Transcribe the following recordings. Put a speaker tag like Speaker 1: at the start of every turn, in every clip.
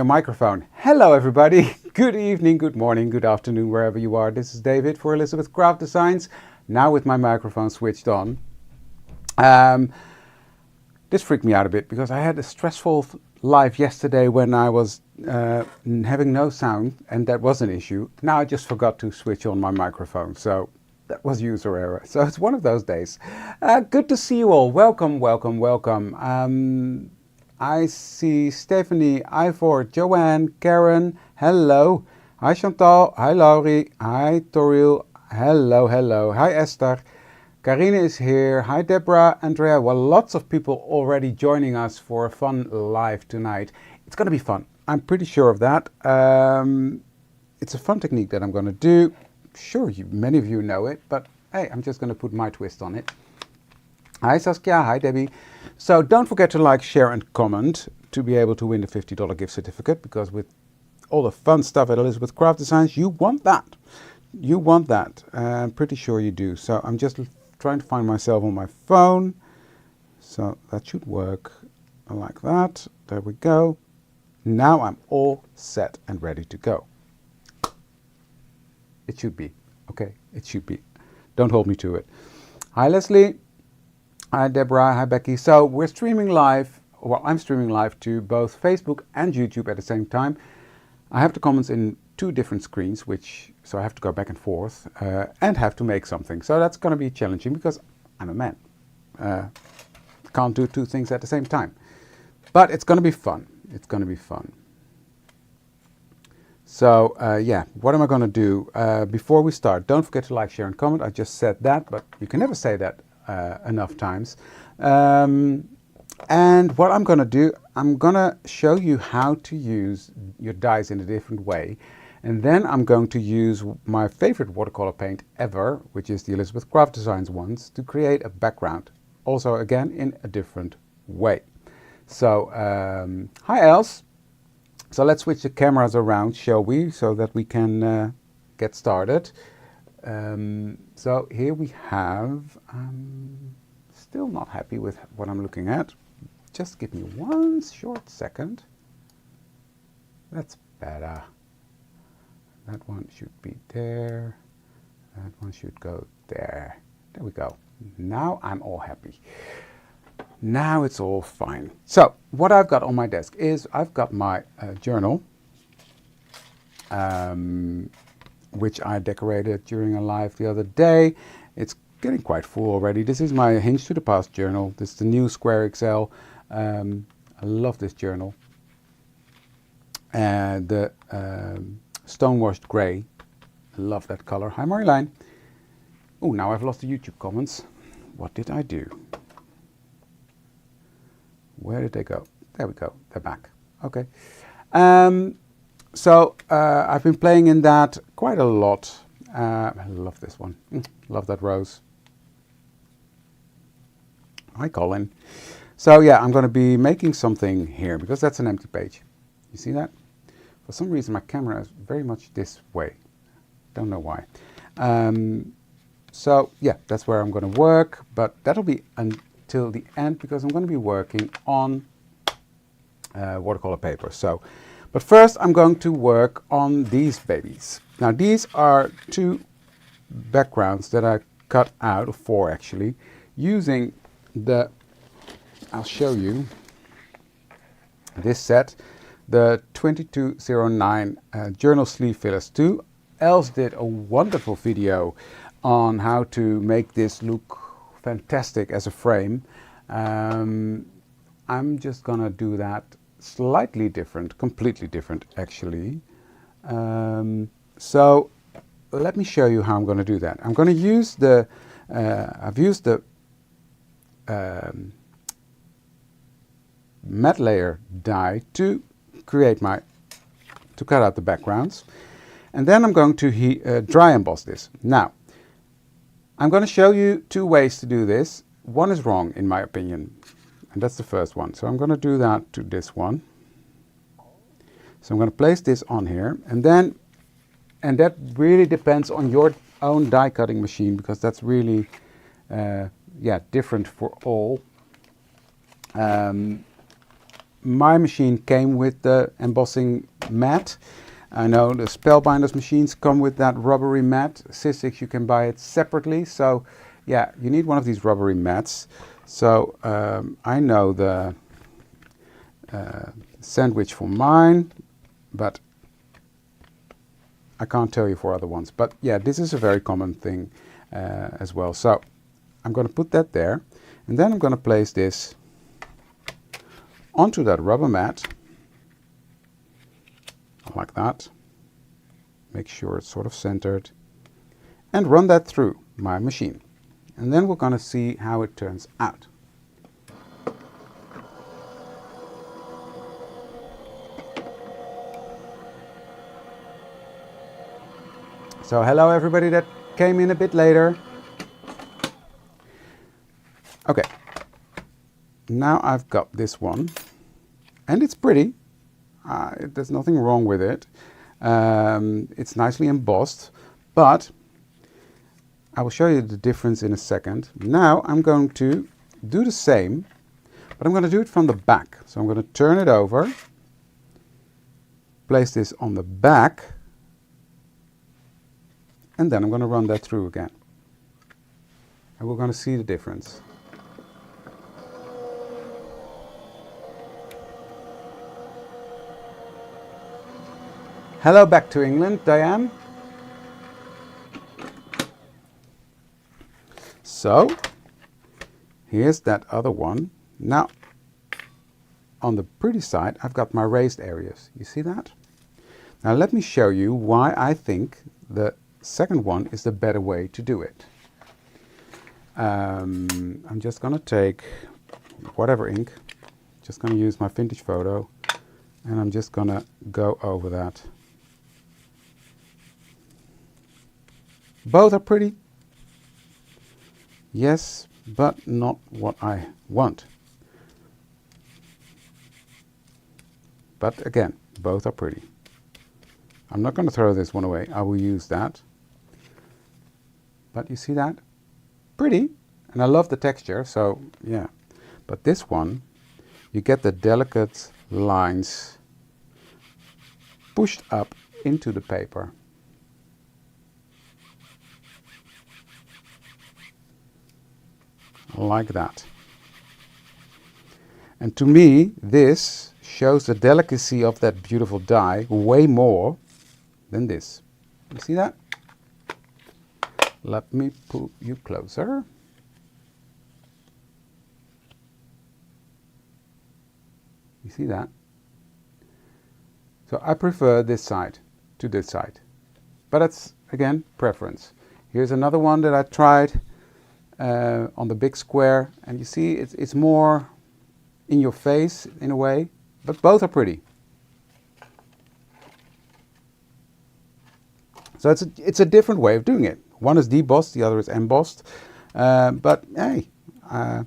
Speaker 1: your microphone. Hello everybody, good evening, good morning, good afternoon, wherever you are. This is David for Elizabeth Craft Designs, now with my microphone switched on. This freaked me out a bit because I had a stressful live yesterday when I was having no sound, and that was an issue. Now I just forgot to switch on my microphone, so that was user error. So it's one of those days. Good to see you all. Welcome, welcome, welcome. I see Stephanie, Ivor, Joanne, Karen, hello. Hi Chantal, hi Laurie, hi Toril, hello, hello. Hi Esther, Karine is here, hi Deborah, Andrea. Well, lots of people already joining us for a fun live tonight. It's going to be fun, I'm pretty sure of that. It's a fun technique that I'm going to do. Sure, many of you know it, but hey, I'm just going to put my twist on it. Hi Saskia, hi Debbie. So don't forget to like, share and comment to be able to win the $50 gift certificate, because with all the fun stuff at Elizabeth Craft Designs, you want that. You want that. I'm pretty sure you do. So I'm just trying to find myself on my phone. So that should work like that. There we go. Now I'm all set and ready to go. It should be. Okay, it should be. Don't hold me to it. Hi Leslie. Hi Deborah, hi Becky. So we're streaming live, well I'm streaming live to both Facebook and YouTube at the same time. I have the comments in two different screens, so I have to go back and forth and have to make something. So that's going to be challenging because I'm a man. Can't do two things at the same time. But it's going to be fun. It's going to be fun. So yeah, what am I going to do? Before we start, don't forget to like, share and comment. I just said that, but you can never say that enough times. And what I'm going to do, I'm going to show you how to use your dies in a different way. And then I'm going to use my favorite watercolor paint ever, which is the Elizabeth Craft Designs ones, to create a background. Also, again, in a different way. So, hi Els. So let's switch the cameras around, shall we, so that we can get started. So here we have, I'm still not happy with what I'm looking at. Just give me one short second. That's better. That one should be there. That one should go there. There we go. Now I'm all happy. Now it's all fine. So what I've got on my desk is I've got my journal, which I decorated during a live the other day. It's getting quite full already. This is my Hinged to the Past journal. This is the new Square XL. I love this journal. And the Stonewashed Grey. I love that color. Hi Marjolein. Oh, now I've lost the YouTube comments. What did I do? Where did they go? There we go. They're back. Okay. So I've been playing in that quite a lot. I love this one. Love that rose. Hi Colin. So yeah, I'm going to be making something here because that's an empty page. You see that? For some reason my camera is very much this way. Don't know why. So yeah, that's where I'm going to work, but that'll be until the end because I'm going to be working on watercolor paper. So, but first I'm going to work on these babies. Now these are two backgrounds that I cut out, of four actually, using the, I'll show you this set, the 2209 journal sleeve fillers 2. Els did a wonderful video on how to make this look fantastic as a frame. I'm just gonna do that slightly different, completely different actually. So let me show you how I'm going to do that. I'm going to use the, I've used the matte layer die to create to cut out the backgrounds. And then I'm going to dry emboss this. Now, I'm going to show you two ways to do this. One is wrong in my opinion, and that's the first one. So I'm going to do that to this one. So I'm going to place this on here, and that really depends on your own die cutting machine, because that's really yeah, different for all. my machine came with the embossing mat. I know the Spellbinders machines come with that rubbery mat. Sizzix, you can buy it separately. So yeah, you need one of these rubbery mats. So I know the sandwich for mine, but I can't tell you for other ones. But yeah, this is a very common thing as well. So I'm going to put that there, and then I'm going to place this onto that rubber mat, like that. Make sure it's sort of centered, and run that through my machine. And then we're going to see how it turns out. So hello everybody that came in a bit later. Okay, now I've got this one, and it's pretty. There's nothing wrong with it. It's nicely embossed, but I will show you the difference in a second. Now I'm going to do the same, but I'm going to do it from the back. So I'm going to turn it over, place this on the back, and then I'm going to run that through again. And we're going to see the difference. Hello back to England, Diane. So, here's that other one. Now, on the pretty side, I've got my raised areas. You see that? Now let me show you why I think the second one is the better way to do it. I'm just going to take whatever ink, just going to use my vintage photo, and I'm just going to go over that. Both are pretty, yes, but not what I want. But again, both are pretty. I'm not going to throw this one away. I will use that. But you see that? Pretty. And I love the texture, so yeah. But this one, you get the delicate lines pushed up into the paper. Like that. And to me, this shows the delicacy of that beautiful dye way more than this. You see that? Let me pull you closer. You see that? So I prefer this side to this side. But that's, again, preference. Here's another one that I tried on the big square. And you see, it's more in your face in a way. But both are pretty. So it's a different way of doing it. One is debossed, the other is embossed. But hey, I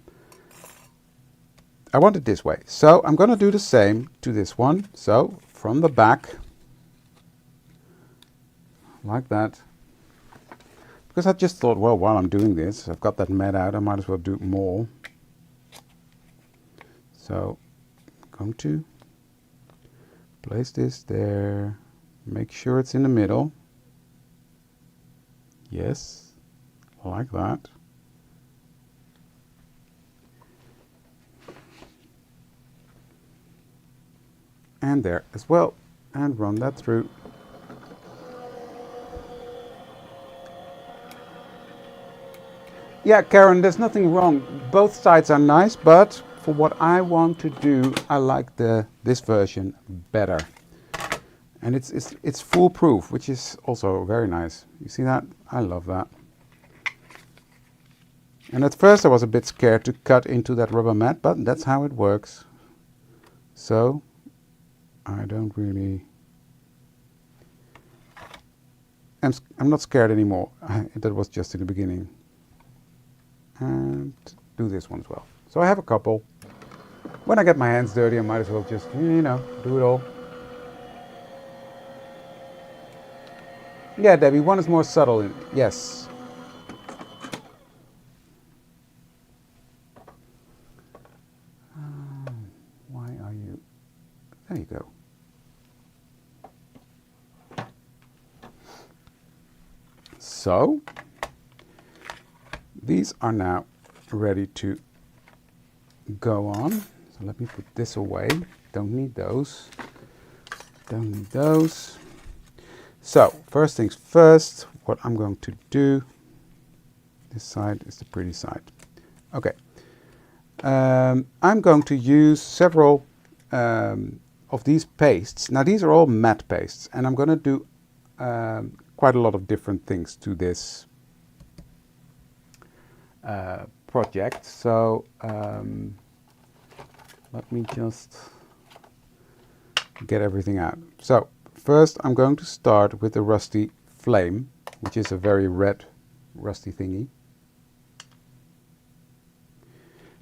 Speaker 1: want it this way. So I'm going to do the same to this one. So from the back, like that. Because I just thought, well, while I'm doing this, I've got that mat out, I might as well do more. So I'm going to place this there, make sure it's in the middle. Yes, like that. And there as well, and run that through. Yeah, Karen, there's nothing wrong. Both sides are nice, but for what I want to do, I like this version better. And it's foolproof, which is also very nice. You see that? I love that. And at first I was a bit scared to cut into that rubber mat, but that's how it works. So I don't really... I'm not scared anymore. That was just in the beginning. And do this one as well. So I have a couple. When I get my hands dirty, I might as well just, you know, do it all. Yeah, Debbie, one is more subtle. Yes. Why are you There you go. So these are now ready to go on. So let me put this away. Don't need those. Don't need those. So first things first, what I'm going to do, this side is the pretty side. Okay. I'm going to use several of these pastes. Now these are all matte pastes, and I'm going to do quite a lot of different things to this project. So let me just get everything out. So first I'm going to start with the Rusty Flame, which is a very red rusty thingy.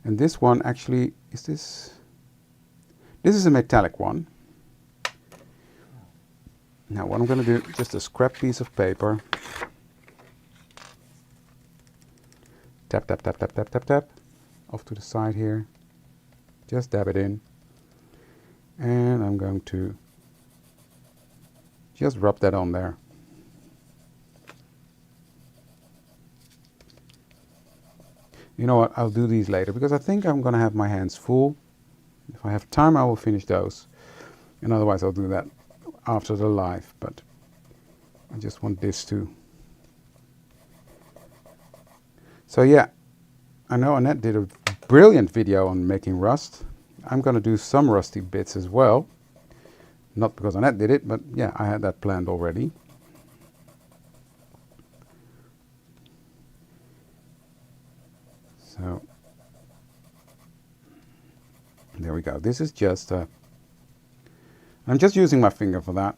Speaker 1: And this one actually, this is a metallic one. Now what I'm going to do, just a scrap piece of paper. Tap, tap, tap, tap, tap, tap, tap. Off to the side here. Just dab it in. And I'm going to just rub that on there. You know what, I'll do these later because I think I'm going to have my hands full. If I have time, I will finish those. And otherwise, I'll do that after the live. But I just want this to. So yeah, I know Annette did a brilliant video on making rust. I'm going to do some rusty bits as well. Not because Annette did it, but yeah, I had that planned already. So there we go. This is just I'm just using my finger for that.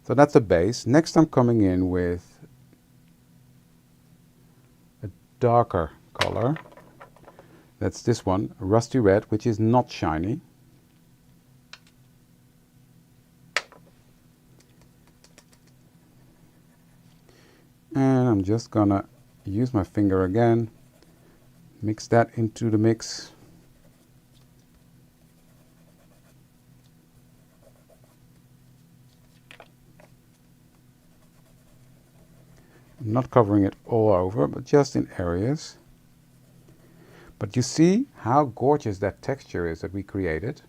Speaker 1: So that's the base. Next I'm coming in with a darker color. That's this one, Rusty Red, which is not shiny. And I'm just gonna use my finger again. Mix that into the mix. I'm not covering it all over, but just in areas. But you see how gorgeous that texture is that we created.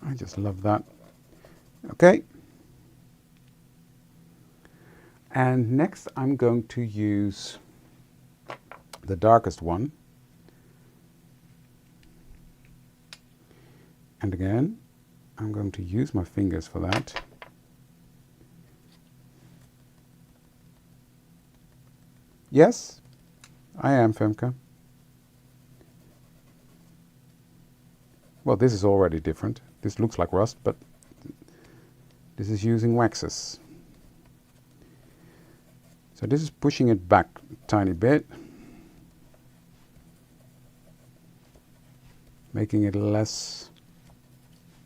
Speaker 1: I just love that. Okay. And next I'm going to use the darkest one. And again, I'm going to use my fingers for that. Yes, I am, Femke. Well, this is already different. This looks like rust, but this is using waxes. So this is pushing it back a tiny bit, making it less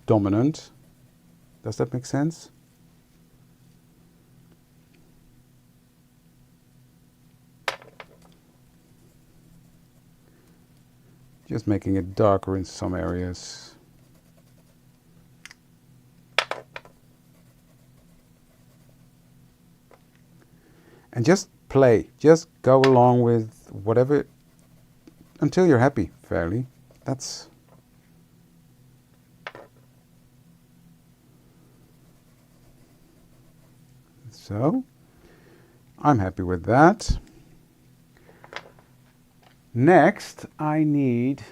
Speaker 1: dominant. Does that make sense? Just making it darker in some areas. And just play, just go along with whatever until you're happy, fairly. That's so I'm happy with that. Next, I need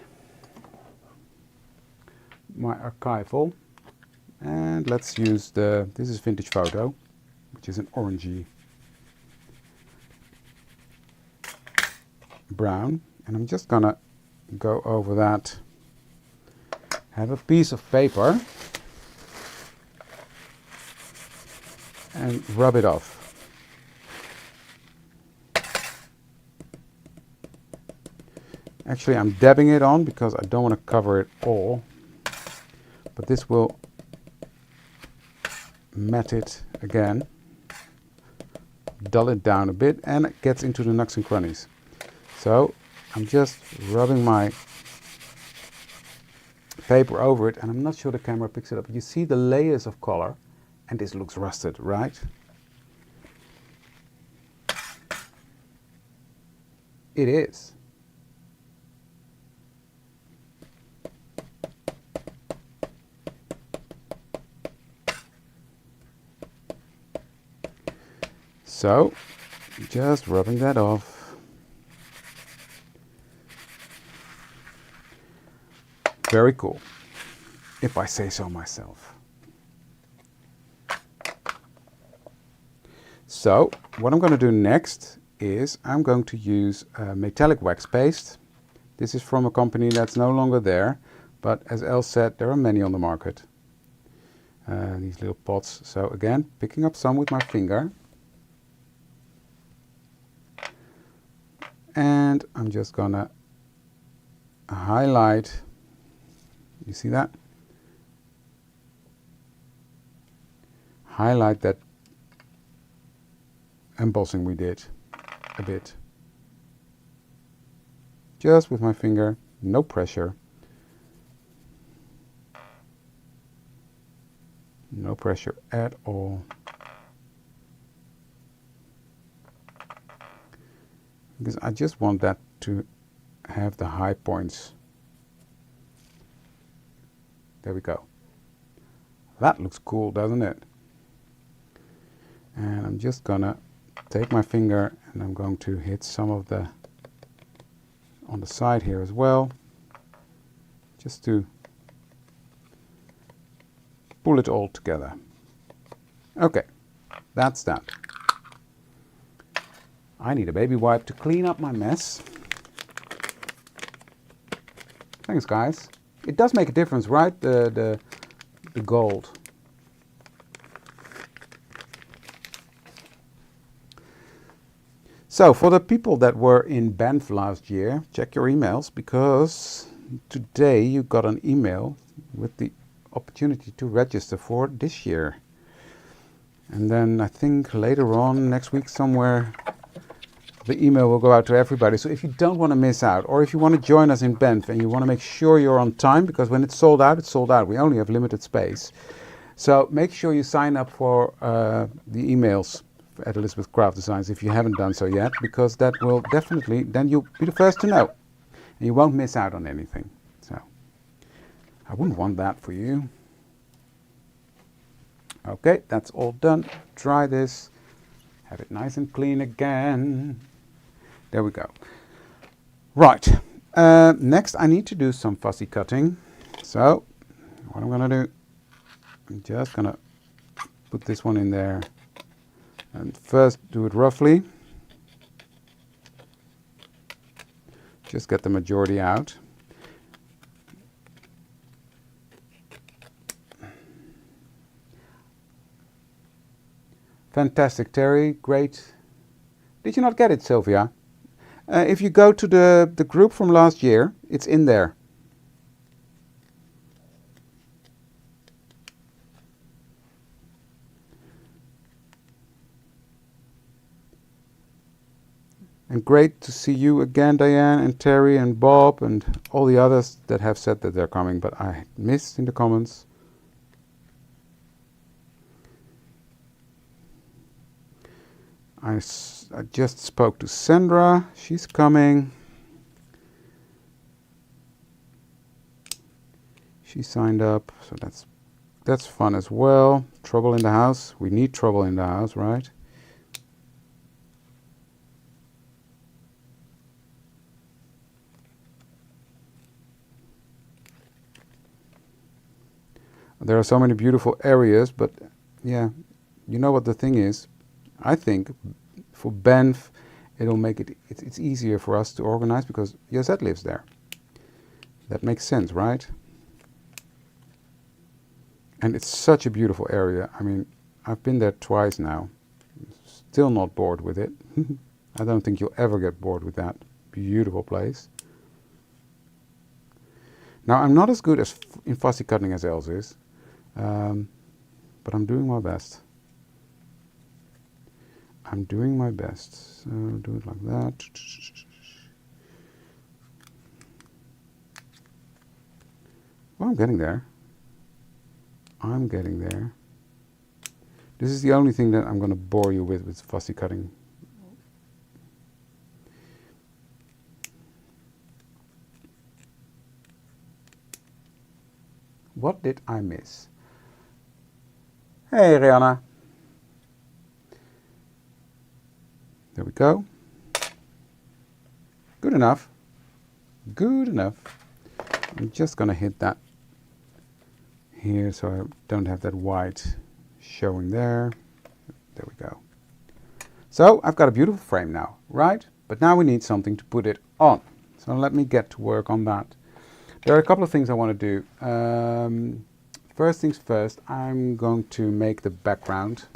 Speaker 1: my archival, and let's use this is Vintage Photo, which is an orangey brown, and I'm just gonna go over that, have a piece of paper and rub it off. Actually, I'm dabbing it on because I don't want to cover it all, but this will matte it again, dull it down a bit, and it gets into the nooks and crannies. So I'm just rubbing my paper over it, and I'm not sure the camera picks it up. You see the layers of color, and this looks rusted, right? It is. So, just rubbing that off. Very cool, if I say so myself. So, what I'm going to do next is I'm going to use metallic wax paste. This is from a company that's no longer there, but as Elle said, there are many on the market. These little pots. So again, picking up some with my finger. And I'm just gonna highlight, you see that? Highlight that embossing we did a bit. Just with my finger, no pressure. No pressure at all. Because I just want that to have the high points. There we go. That looks cool, doesn't it? And I'm just gonna take my finger and I'm going to hit some of the on the side here as well, just to pull it all together. Okay, that's that. I need a baby wipe to clean up my mess. Thanks, guys. It does make a difference, right? The gold. So for the people that were in Banff last year, check your emails, because today you got an email with the opportunity to register for this year. And then I think later on, next week somewhere, the email will go out to everybody. So if you don't want to miss out, or if you want to join us in Banff and you want to make sure you're on time, because when it's sold out, it's sold out. We only have limited space. So make sure you sign up for the emails at Elizabeth Craft Designs if you haven't done so yet, because that will definitely, then you'll be the first to know. And you won't miss out on anything. So I wouldn't want that for you. Okay, that's all done. Try this. Have it nice and clean again. There we go. Right. Next I need to do some fussy cutting. So what I'm going to do, I'm just going to put this one in there. And first do it roughly. Just get the majority out. Fantastic, Terry. Great. Did you not get it, Sylvia? If you go to the group from last year, it's in there. And great to see you again, Diane and Terry and Bob and all the others that have said that they're coming, but I missed in the comments. I just spoke to Sandra. She's coming. She signed up, so that's fun as well. Trouble in the house. We need trouble in the house, right? There are so many beautiful areas, but yeah, you know what the thing is? I think for Banff, it'll make it's easier for us to organize because Josette lives there. That makes sense, right? And it's such a beautiful area. I mean, I've been there twice now. Still not bored with it. I don't think you'll ever get bored with that beautiful place. Now, I'm not as good in fussy cutting as Els is, but I'm doing my best. I'm doing my best. So do it like that. Well, I'm getting there. I'm getting there. This is the only thing that I'm going to bore you with fussy cutting. What did I miss? Hey, Rihanna. There we go. Good enough. Good enough. I'm just going to hit that here so I don't have that white showing there. There we go. So I've got a beautiful frame now, right? But now we need something to put it on. So let me get to work on that. There are a couple of things I want to do. First things first, I'm going to make the background.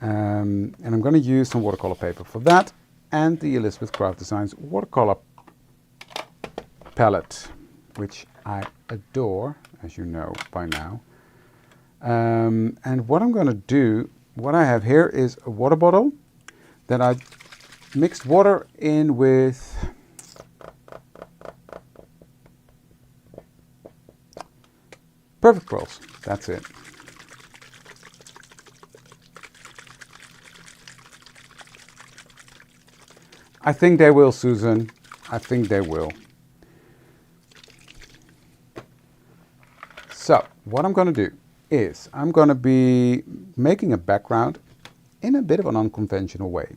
Speaker 1: And I'm going to use some watercolor paper for that, and the Elizabeth Craft Designs watercolor palette, which I adore, as you know by now. And what I'm going to do, what I have here is a water bottle that I mixed water in with Perfect Pearls. That's it. I think they will, Susan. I think they will. So, what I'm going to do is I'm going to be making a background in a bit of an unconventional way.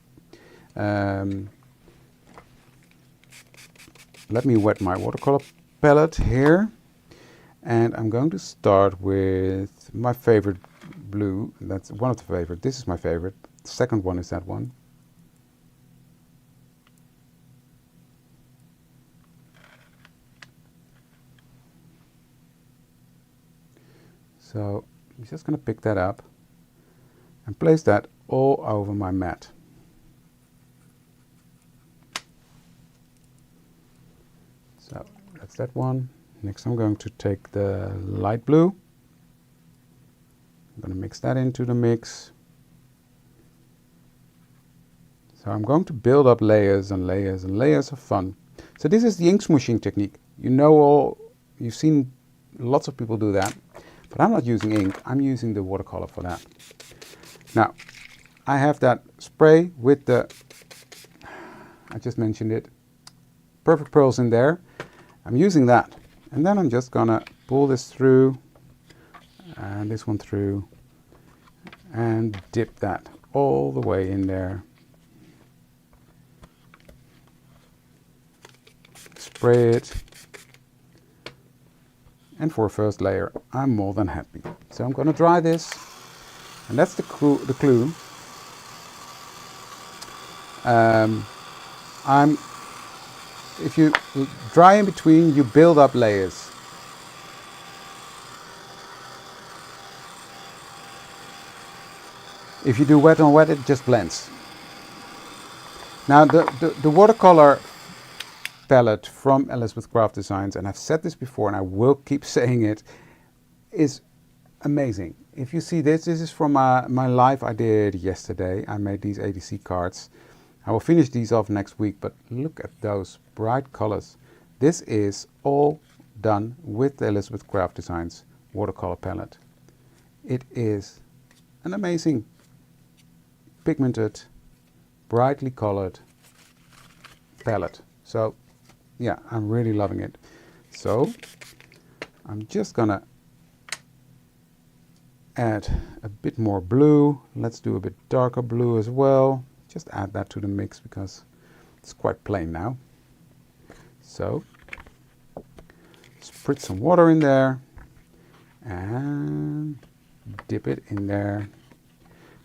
Speaker 1: Let me wet my watercolor palette here. And I'm going to start with my favorite blue. That's one of the favorite. This is my favorite. The second one is that one. So I'm just going to pick that up and place that all over my mat. So that's that one. Next I'm going to take the light blue. I'm going to mix that into the mix. So I'm going to build up layers and layers and layers of fun. So this is the ink smooshing technique. You've seen lots of people do that. But I'm not using ink, I'm using the watercolor for that. Now, I have that spray with the, I just mentioned it, Perfect Pearls in there. I'm using that. And then I'm just gonna pull this through, and this one through, and dip that all the way in there. Spray it. And for a first layer, I'm more than happy. So I'm going to dry this, and that's the clue. If you dry in between, you build up layers. If you do wet on wet, it just blends. Now the watercolor palette from Elizabeth Craft Designs, and I've said this before and I will keep saying it, is amazing. If you see this is from my live I did yesterday. I made these ADC cards. I will finish these off next week, but look at those bright colors. This is all done with the Elizabeth Craft Designs watercolor palette. It is an amazing pigmented, brightly colored palette. So yeah, I'm really loving it. So I'm just gonna add a bit more blue. Let's do a bit darker blue as well. Just add that to the mix because it's quite plain now. So spritz some water in there and dip it in there.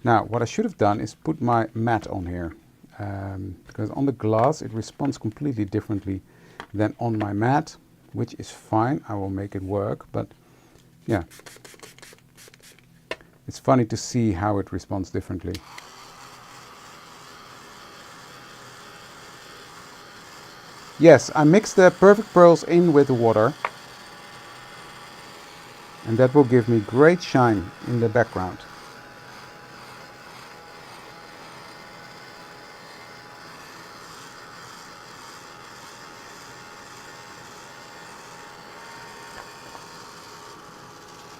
Speaker 1: Now what I should have done is put my mat on here, because on the glass it responds completely differently than on my mat, which is fine. I will make it work, but yeah, it's funny to see how it responds differently. Yes, I mixed the Perfect Pearls in with the water. And that will give me great shine in the background.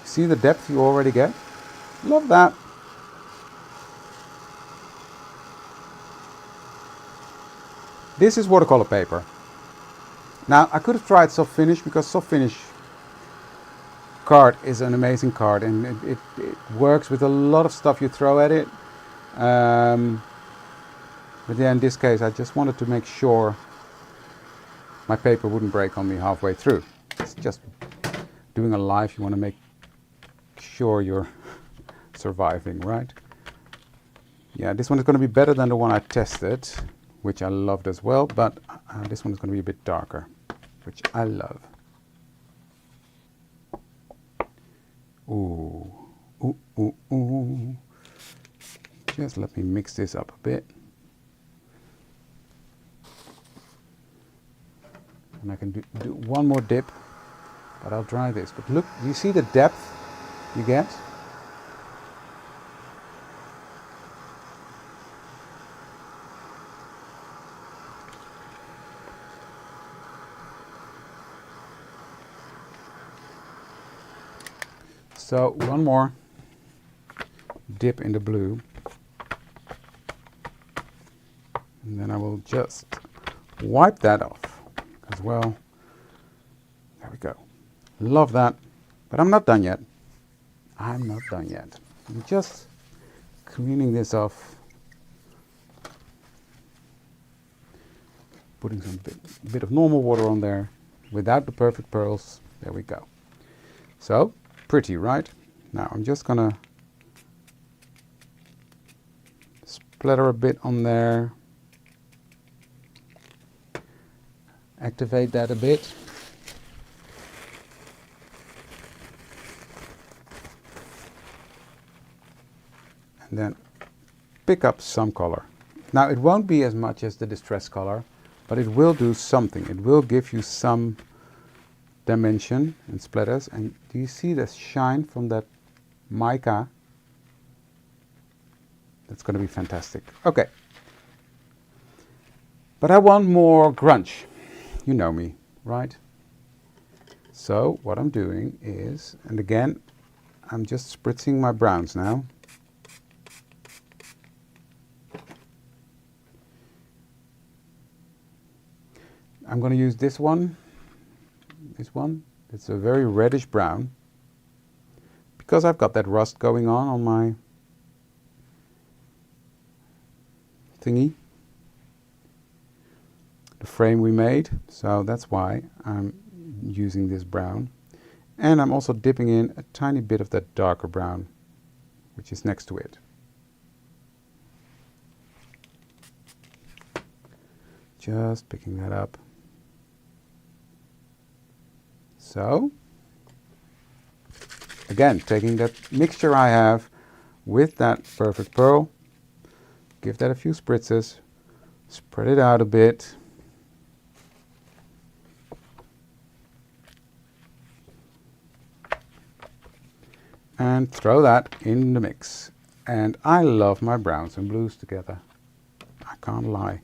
Speaker 1: See the depth you already get? Love that. This is watercolor paper. Now I could have tried soft finish, because soft finish card is an amazing card, and it works with a lot of stuff you throw at it. But yeah, in this case I just wanted to make sure my paper wouldn't break on me halfway through. It's just doing a live, you want to make sure you're surviving, right? Yeah, this one is going to be better than the one I tested, which I loved as well, but this one is going to be a bit darker, which I love. Ooh, ooh, ooh, ooh. Just let me mix this up a bit. And I can do one more dip, but I'll dry this. But look, you see the depth you get? So one more dip in the blue, and then I will just wipe that off as well. There we go. Love that. But I'm not done yet. I'm not done yet. I'm just cleaning this off. Putting some bit of normal water on there without the perfect pearls. There we go. So, pretty, right? Now I'm just gonna splatter a bit on there. Activate that a bit. And then pick up some color. Now it won't be as much as the distress color, but it will do something. It will give you some dimension and splatters. And do you see the shine from that mica? That's going to be fantastic. Okay. But I want more grunge. You know me, right? So what I'm doing is, and again, I'm just spritzing my browns now. I'm going to use this one. It's a very reddish brown, because I've got that rust going on my thingy, the frame we made, so that's why I'm using this brown. And I'm also dipping in a tiny bit of that darker brown, which is next to it. Just picking that up. So, again, taking that mixture I have with that perfect pearl, give that a few spritzes, spread it out a bit. And throw that in the mix. And I love my browns and blues together. I can't lie.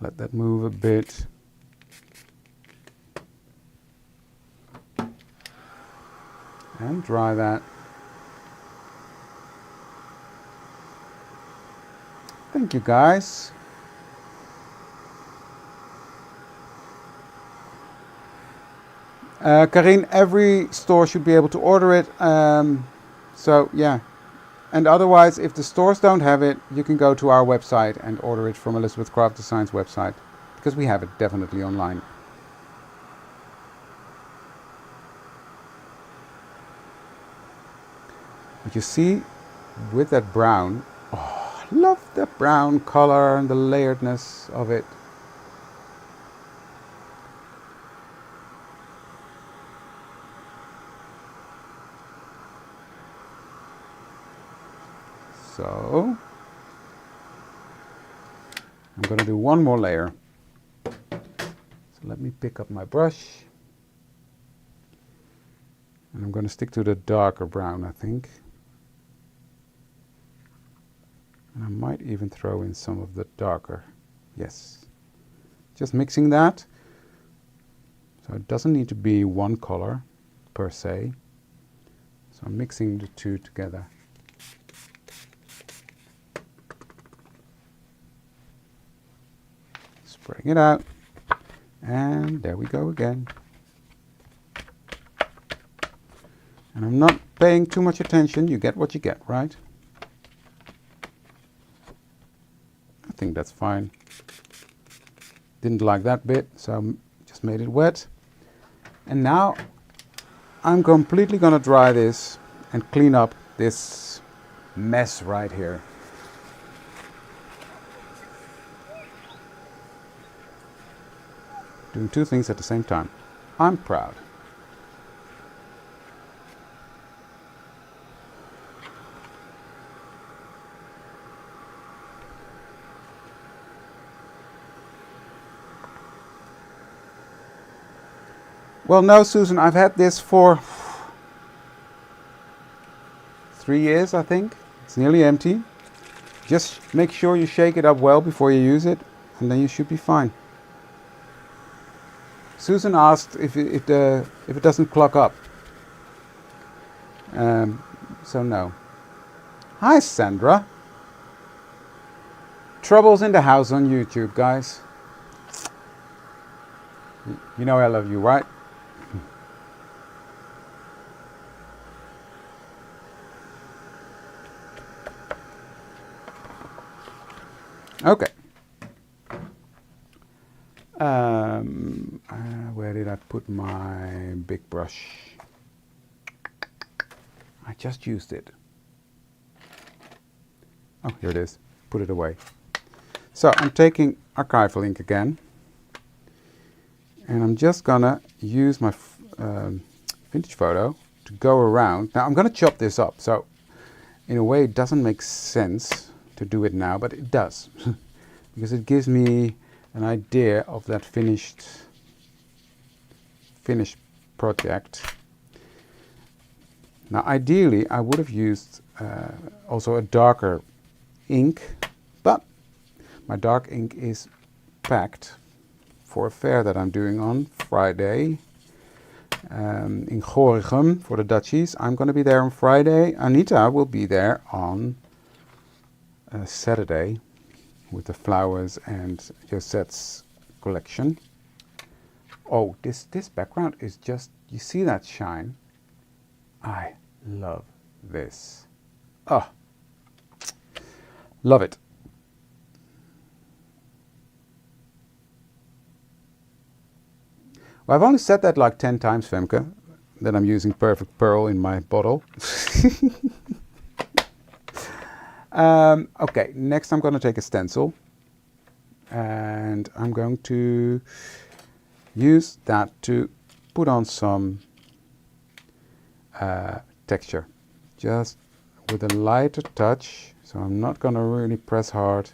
Speaker 1: Let that move a bit. And dry that. Thank you, guys. Karin, every store should be able to order it. So, yeah. And otherwise, if the stores don't have it, you can go to our website and order it from Elizabeth Craft Design's website, because we have it definitely online. But you see, with that brown, oh, I love the brown color and the layeredness of it. So, I'm going to do one more layer. So let me pick up my brush. And I'm going to stick to the darker brown, I think. And I might even throw in some of the darker. Yes. Just mixing that. So it doesn't need to be one color per se. So I'm mixing the two together. Spraying it out. And there we go again. And I'm not paying too much attention. You get what you get, right? I think that's fine. Didn't like that bit, so just made it wet. And now I'm completely gonna dry this and clean up this mess right here. Doing two things at the same time. I'm proud. Well, no, Susan, I've had this for 3 years, I think. It's nearly empty. Just make sure you shake it up well before you use it, and then you should be fine. Susan asked if it doesn't clog up. So no. Hi, Sandra. Troubles in the house on YouTube, guys. You know I love you, right? Okay. Where did I put my big brush? I just used it. Oh, here it is. Put it away. So I'm taking archival ink again. And I'm just gonna use my vintage photo to go around. Now I'm gonna chop this up. So in a way it doesn't make sense to do it now, but it does. Because it gives me an idea of that finished project. Now ideally I would have used also a darker ink, but my dark ink is packed for a fair that I'm doing on Friday in Gorinchem for the Dutchies. I'm going to be there on Friday. Anita will be there on Saturday with the flowers and Josette's collection. Oh, this background is just, you see that shine? I love this. Oh, love it. Well, I've only said that like 10 times, Femke, that I'm using Perfect Pearl in my bottle. Okay, next I'm going to take a stencil and I'm going to use that to put on some texture, just with a lighter touch. So I'm not going to really press hard,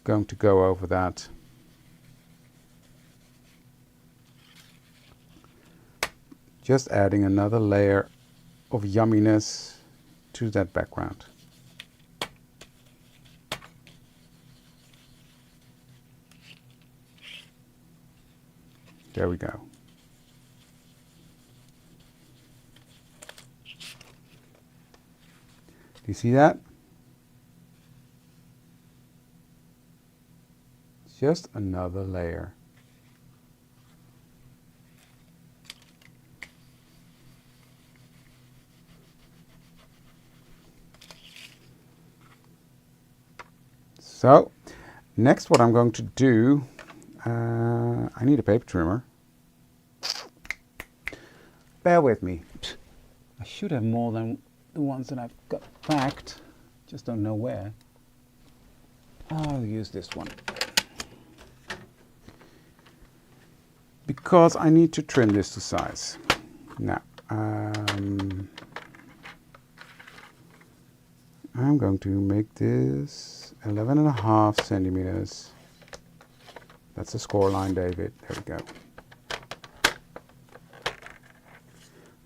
Speaker 1: going to go over that. Just adding another layer of yumminess to that background. There we go. Do you see that? Just another layer. So, next what I'm going to do, I need a paper trimmer. Bear with me. I should have more than the ones that I've got packed. Just don't know where. I'll use this one. Because I need to trim this to size. Now, I'm going to make this 11.5 centimeters. That's the score line, David. There we go.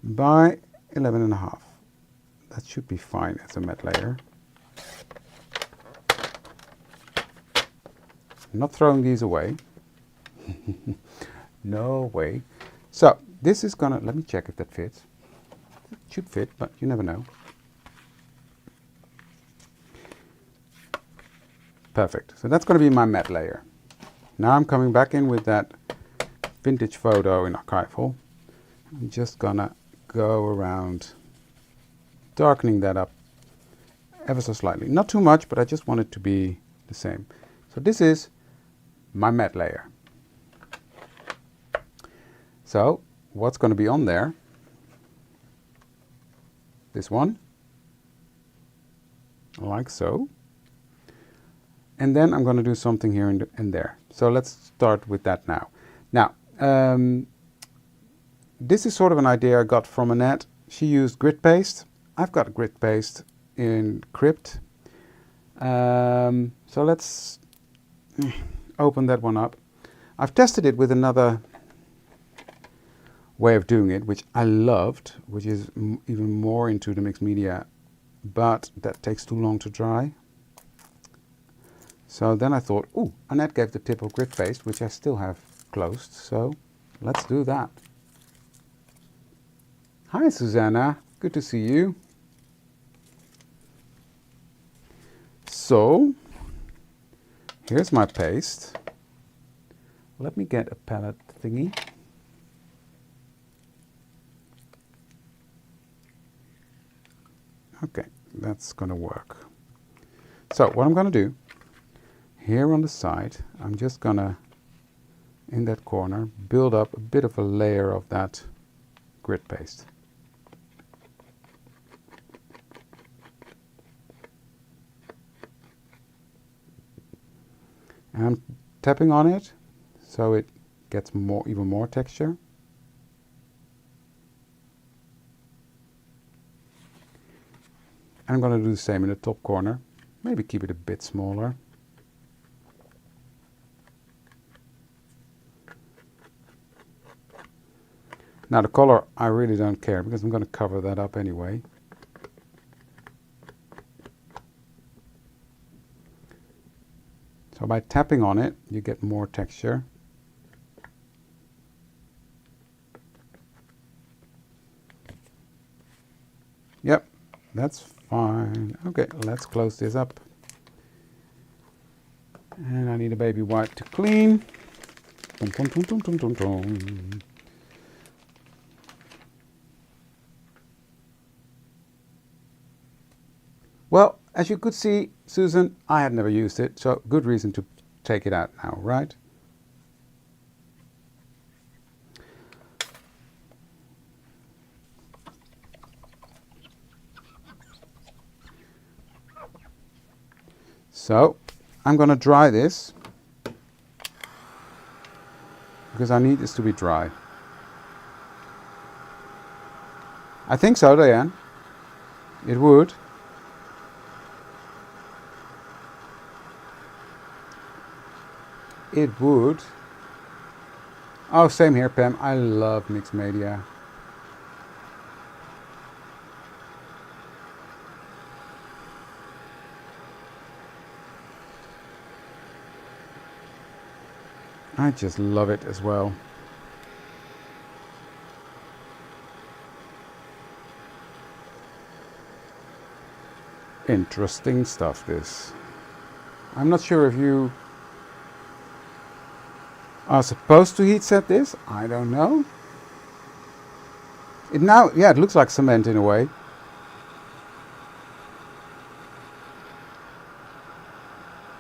Speaker 1: By 11.5. That should be fine as a matte layer. I'm not throwing these away. No way. So this is gonna, let me check if that fits. It should fit, but you never know. Perfect. So that's going to be my matte layer. Now I'm coming back in with that vintage photo in archival. I'm just gonna go around darkening that up ever so slightly. Not too much, but I just want it to be the same. So this is my matte layer. So what's going to be on there? This one, like so. And then I'm going to do something here and there. So let's start with that now. Now, this is sort of an idea I got from Annette. She used grit paste. I've got grit paste in Crypt. So let's open that one up. I've tested it with another way of doing it, which I loved, which is even more into the mixed media, but that takes too long to dry. So then I thought, ooh, Annette gave the tip of grit paste, which I still have closed, so let's do that. Hi Susanna, good to see you. So, here's my paste. Let me get a palette thingy. Okay, that's gonna work. So what I'm gonna do, here on the side, I'm just gonna, in that corner, build up a bit of a layer of that grit paste. And I'm tapping on it so it gets even more texture. And I'm going to do the same in the top corner. Maybe keep it a bit smaller. Now the color, I really don't care because I'm going to cover that up anyway. So by tapping on it, you get more texture. Yep, that's fine. Okay, let's close this up. And I need a baby wipe to clean. Dum, dum, dum, dum, dum, dum, dum. Well, as you could see, Susan, I had never used it, so good reason to take it out now, right? So, I'm going to dry this, because I need this to be dry. I think so, Diane. It would. It would. Oh, same here, Pam. I love mixed media. I just love it as well. Interesting stuff, this. I'm not sure if you are supposed to heat set this. I don't know. It now, yeah, it looks like cement in a way.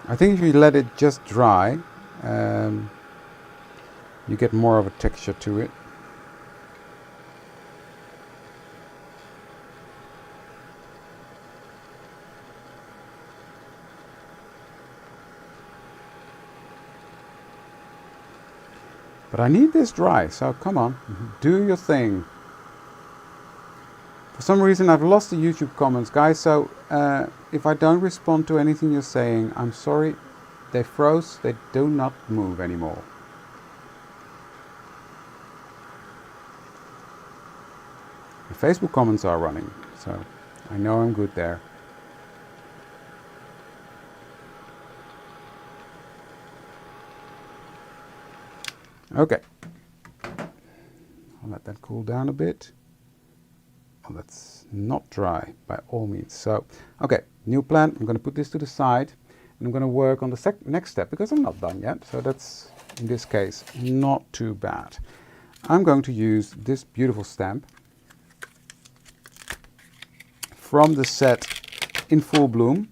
Speaker 1: I think if you let it just dry, you get more of a texture to it. But I need this dry, so come on, do your thing. For some reason I've lost the YouTube comments, guys, so if I don't respond to anything you're saying, I'm sorry. They froze, they do not move anymore. The Facebook comments are running, so I know I'm good there. Okay. I'll let that cool down a bit. Oh, that's not dry by all means. So, okay, new plan. I'm going to put this to the side and I'm going to work on the next step because I'm not done yet. So that's, in this case, not too bad. I'm going to use this beautiful stamp from the set In Full Bloom.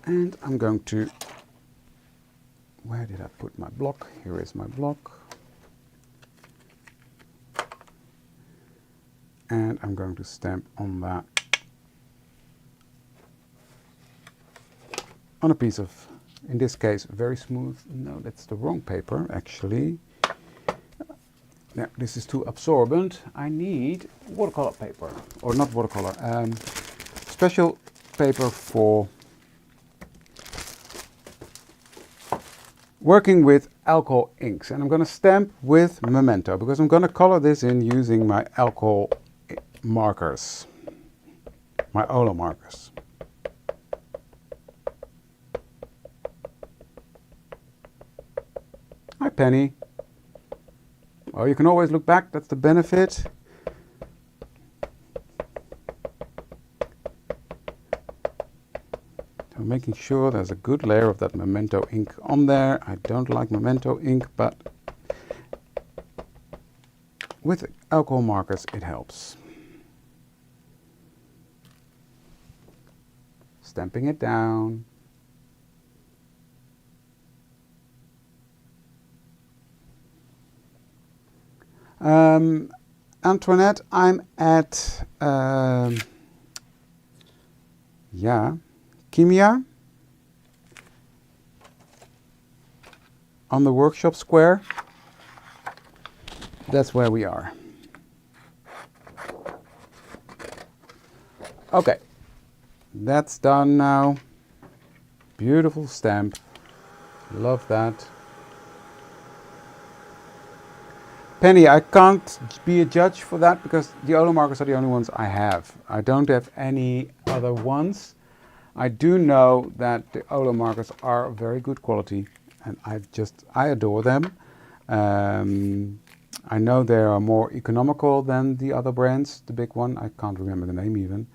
Speaker 1: And I'm going to, where did I put my block? Here is my block. And I'm going to stamp on that, on a piece of, in this case, very smooth, no, that's the wrong paper, actually. Now, this is too absorbent. I need watercolor paper, or not watercolor, special paper for working with alcohol inks. And I'm going to stamp with Memento because I'm going to color this in using my alcohol markers, my Olo markers. Hi Penny. Well, you can always look back, that's the benefit. I'm making sure there's a good layer of that Memento ink on there. I don't like Memento ink, but with alcohol markers it helps. Stamping it down. Antoinette, I'm at Kimia on the workshop square. That's where we are. Okay, that's done now. Beautiful stamp. Love that. Penny, I can't be a judge for that because the Olo markers are the only ones I have. I don't have any other ones. I do know that the Olo markers are very good quality and I adore them. I know they are more economical than the other brands, the big one, I can't remember the name even,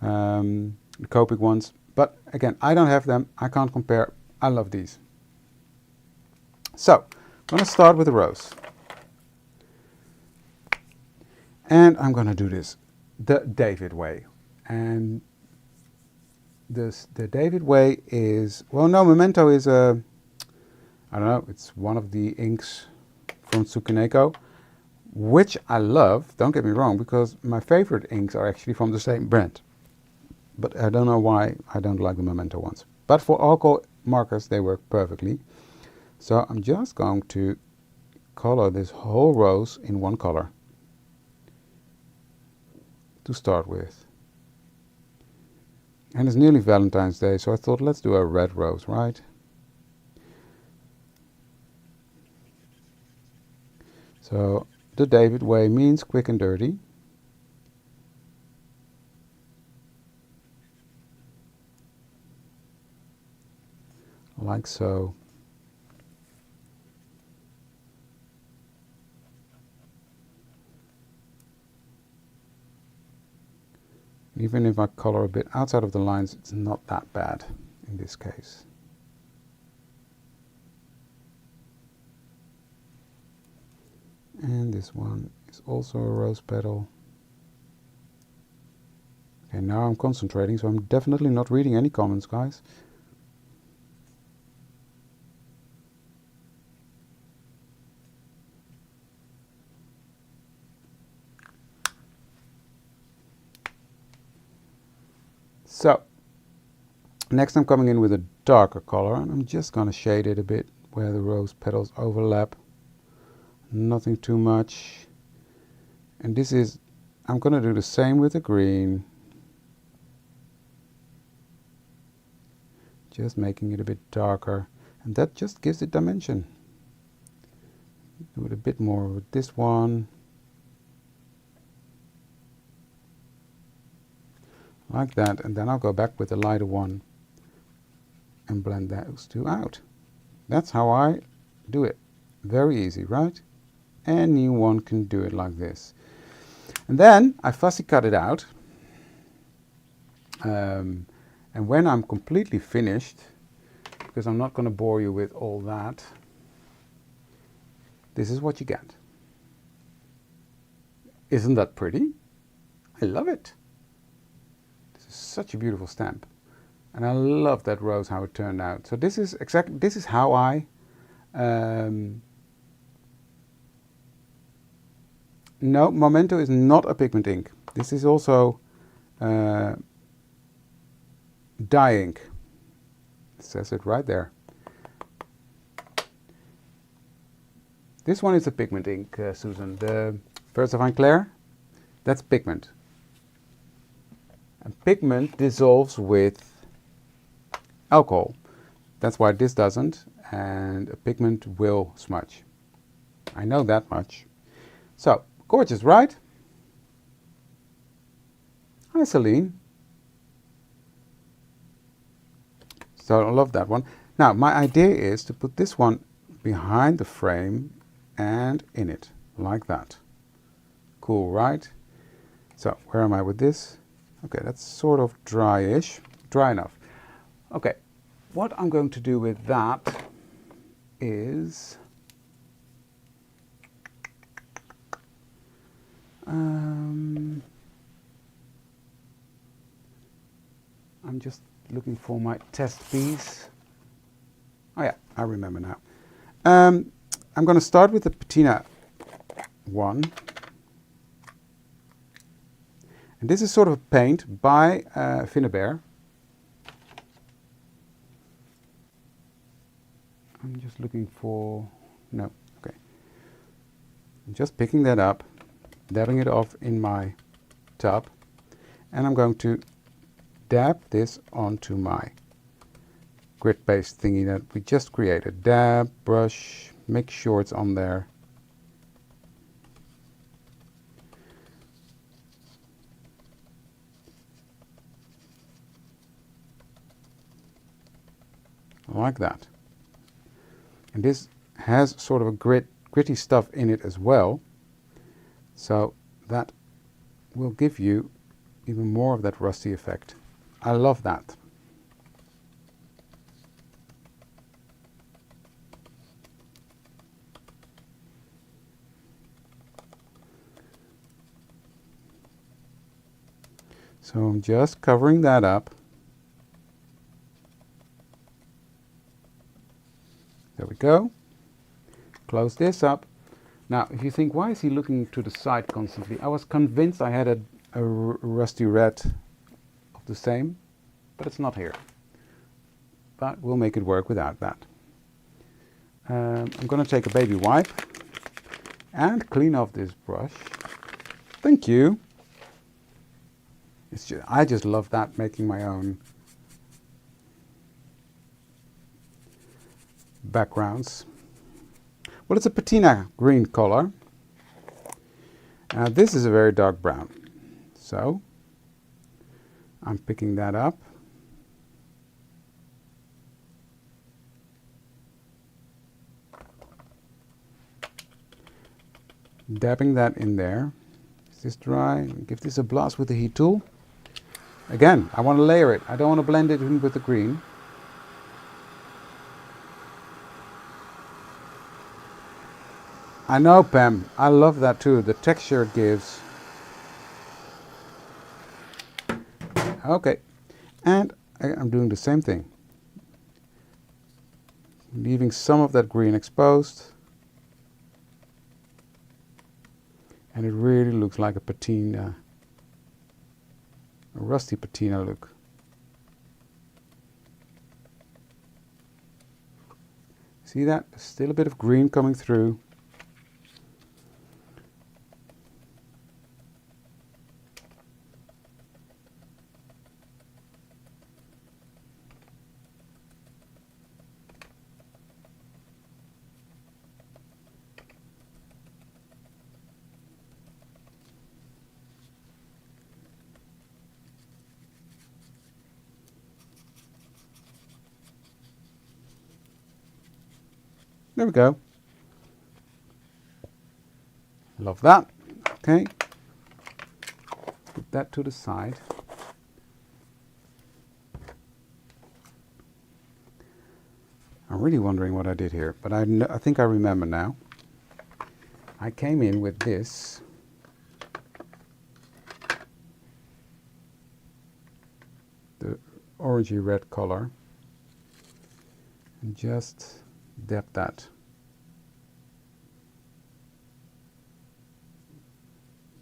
Speaker 1: the Copic ones. But again, I don't have them, I can't compare, I love these. So, I'm going to start with the rose. And I'm going to do this the Devid way. And the Devid way is, well, no, Memento is I don't know, it's one of the inks from Tsukineko, which I love, don't get me wrong, because my favorite inks are actually from the same brand. But I don't know why I don't like the Memento ones. But for alcohol markers, they work perfectly. So I'm just going to color this whole rose in one color to start with. And it's nearly Valentine's Day, so I thought let's do a red rose, right? So the Devid way means quick and dirty. Like so. Even if I color a bit outside of the lines, it's not that bad in this case. And this one is also a rose petal. Okay, now I'm concentrating, so I'm definitely not reading any comments, guys. So, next I'm coming in with a darker color, and I'm just going to shade it a bit where the rose petals overlap. Nothing too much. And this is, I'm going to do the same with the green. Just making it a bit darker. And that just gives it dimension. Do it a bit more with this one. Like that. And then I'll go back with the lighter one and blend those two out. That's how I do it. Very easy, right? Anyone can do it like this. And then I fussy cut it out. And when I'm completely finished, because I'm not going to bore you with all that, this is what you get. Isn't that pretty? I love it. This is such a beautiful stamp. And I love that rose, how it turned out. So this is exactly, this is how I no, Memento is not a pigment ink. This is also dye ink. It says it right there. This one is a pigment ink, Susan. The VersaFine Clair, that's pigment. And pigment dissolves with alcohol. That's why this doesn't, and a pigment will smudge. I know that much. So, gorgeous, right? Hi, Celine. So I love that one. Now, my idea is to put this one behind the frame and in it, like that. Cool, right? So, where am I with this? Okay, that's sort of dry-ish. Dry enough. Okay, what I'm going to do with that is I'm just looking for my test piece. Oh yeah, I remember now. I'm going to start with the patina one. And this is sort of a paint by Finnebear. I'm just looking for, no, okay. I'm just picking that up, dabbing it off in my tub, and I'm going to dab this onto my grit paste thingy that we just created. Dab, brush, make sure it's on there. Like that. And this has sort of a gritty stuff in it as well, so that will give you even more of that rusty effect. I love that. So I'm just covering that up. There we go. Close this up. Now, if you think, why is he looking to the side constantly? I was convinced I had a rusty red of the same, but it's not here. But we'll make it work without that. I'm going to take a baby wipe and clean off this brush. Thank you. It's just, I just love that, making my own backgrounds. Well, it's a patina green color. This is a very dark brown. So I'm picking that up. Dabbing that in there. Is this dry? Give this a blast with the heat tool. Again, I want to layer it. I don't want to blend it in with the green. I know, Pam. I love that too. The texture it gives. Okay. And I'm doing the same thing. Leaving some of that green exposed. And it really looks like a patina. A rusty patina look. See that? There's still a bit of green coming through. There we go. Love that. Okay. Put that to the side. I'm really wondering what I did here, but I think I remember now. I came in with this. The orangey red color. And just dab that.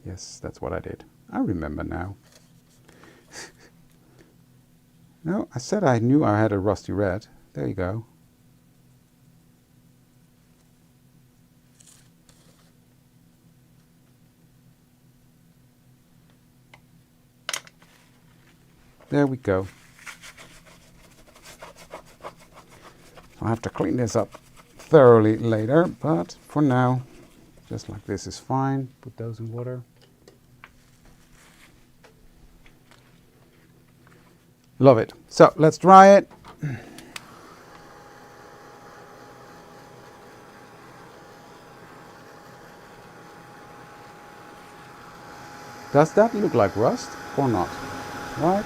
Speaker 1: Yes, that's what I did. I remember now. No, I said I knew I had a rusty red. There you go. There we go. I'll have to clean this up thoroughly later, but for now, just like this is fine. Put those in water. Love it. So let's dry it. Does that look like rust or not? Right?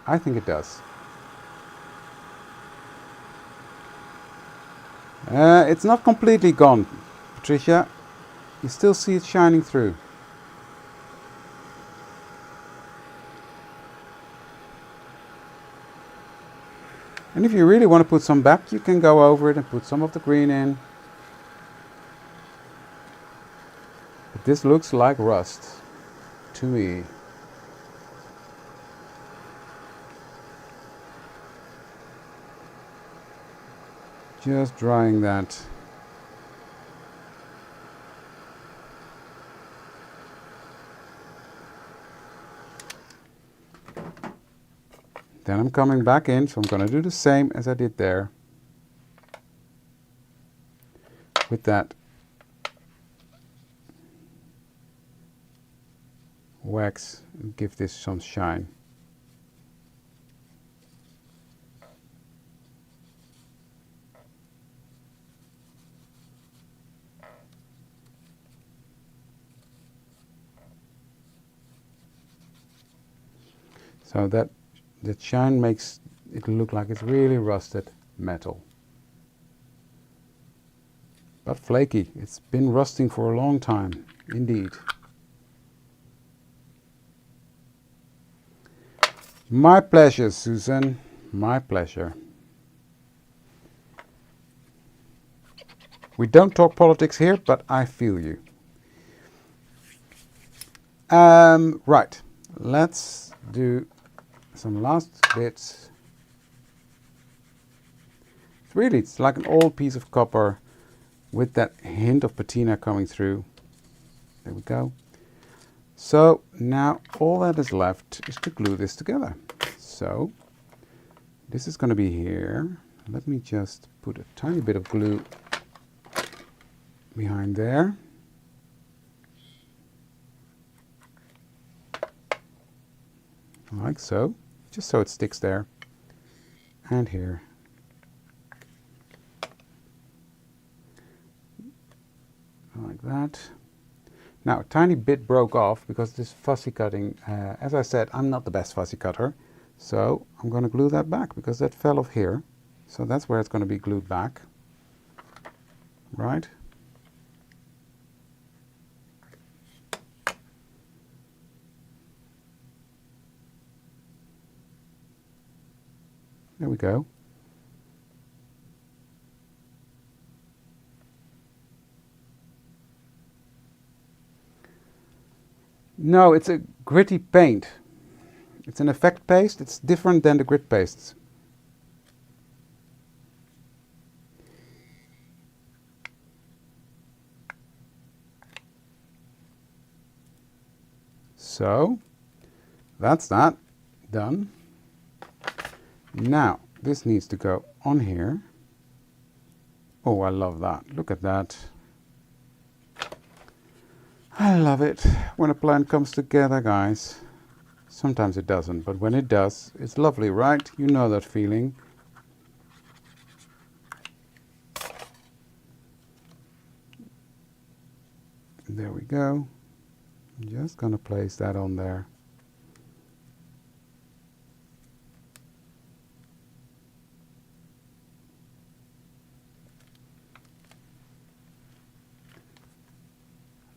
Speaker 1: I think it does. It's not completely gone, Patricia. You still see it shining through. And if you really want to put some back, you can go over it and put some of the green in. But this looks like rust to me. Just drying that. Then I'm coming back in, so I'm going to do the same as I did there. With that wax, and give this some shine. So that shine makes it look like it's really rusted metal. But flaky. It's been rusting for a long time, indeed. My pleasure, Susan. My pleasure. We don't talk politics here, but I feel you. Right. Let's do some last bits. It's like an old piece of copper with that hint of patina coming through. There we go. So now all that is left is to glue this together. So this is going to be here. Let me just put a tiny bit of glue behind there. Like so. Just so it sticks there, and here. Like that. Now a tiny bit broke off because this fussy cutting, as I said, I'm not the best fussy cutter, so I'm going to glue that back because that fell off here. So that's where it's going to be glued back. Right? There we go. No, it's a gritty paint. It's an effect paste. It's different than the grit pastes. So, that's that. Done. Now, this needs to go on here. Oh, I love that. Look at that. I love it when a plan comes together, guys. Sometimes it doesn't, but when it does, it's lovely, right? You know that feeling. There we go. I'm just going to place that on there.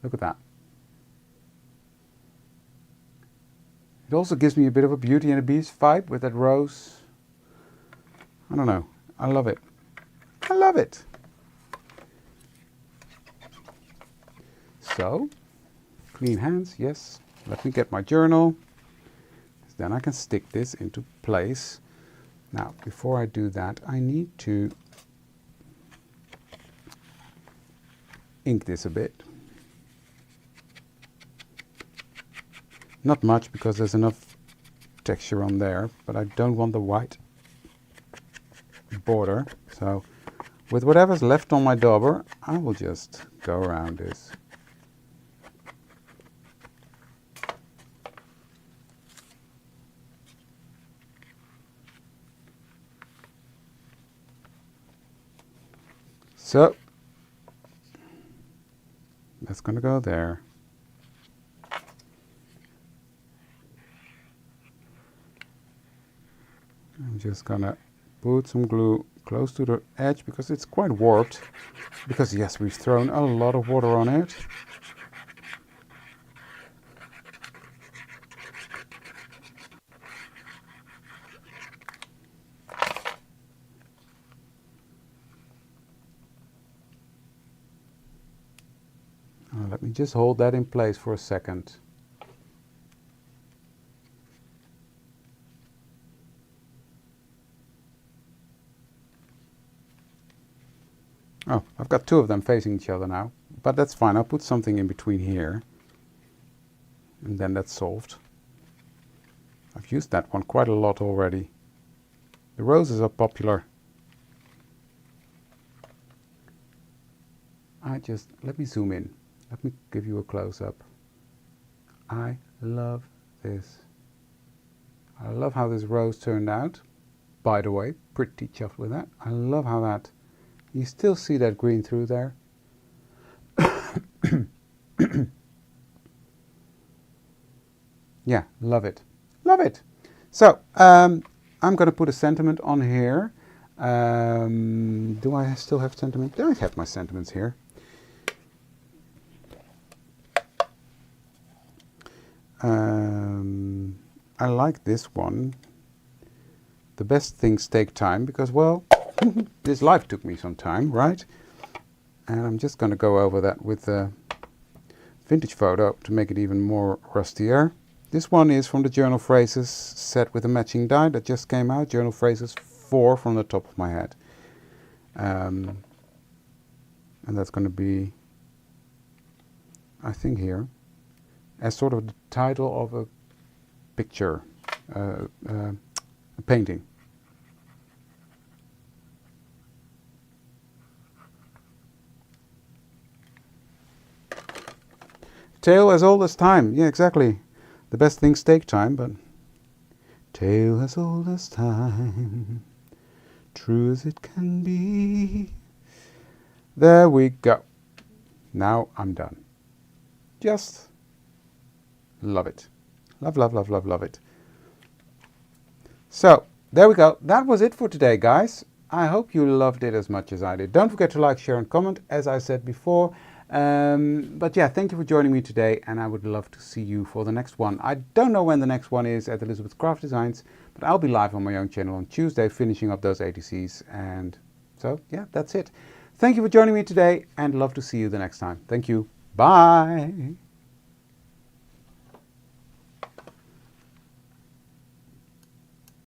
Speaker 1: Look at that. It also gives me a bit of a Beauty and the Beast vibe with that rose. I don't know. I love it. I love it. So, clean hands, yes. Let me get my journal. Then I can stick this into place. Now, before I do that, I need to ink this a bit. Not much, because there's enough texture on there, but I don't want the white border. So with whatever's left on my dauber, I will just go around this. So that's going to go there. I'm just going to put some glue close to the edge because it's quite warped. Because yes, we've thrown a lot of water on it. Let me just hold that in place for a second. Oh, I've got two of them facing each other now, but that's fine. I'll put something in between here, and then that's solved. I've used that one quite a lot already. The roses are popular. Let me zoom in. Let me give you a close-up. I love this. I love how this rose turned out. By the way, pretty chuffed with that. I love how that... You still see that green through there. Yeah, love it. Love it. So, I'm going to put a sentiment on here. Do I still have sentiment? I have my sentiments here. I like this one. The best things take time because, well, this life took me some time, right? And I'm just going to go over that with a vintage photo to make it even more rustier. This one is from the Journal Phrases set with a matching die that just came out. Journal Phrases 4 from the top of my head. And that's going to be, I think here, as sort of the title of a picture, a painting. Tale as old as time. Yeah, exactly. The best things take time, but tale as old as time, true as it can be. There we go. Now I'm done. Just love it. Love, love, love, love, love it. So, there we go. That was it for today, guys. I hope you loved it as much as I did. Don't forget to like, share and comment, as I said before. But yeah, thank you for joining me today, and I would love to see you for the next one. I don't know when the next one is at Elizabeth Craft Designs, but I'll be live on my own channel on Tuesday, finishing up those ATCs. And so, yeah, that's it. Thank you for joining me today, and love to see you the next time. Thank you. Bye.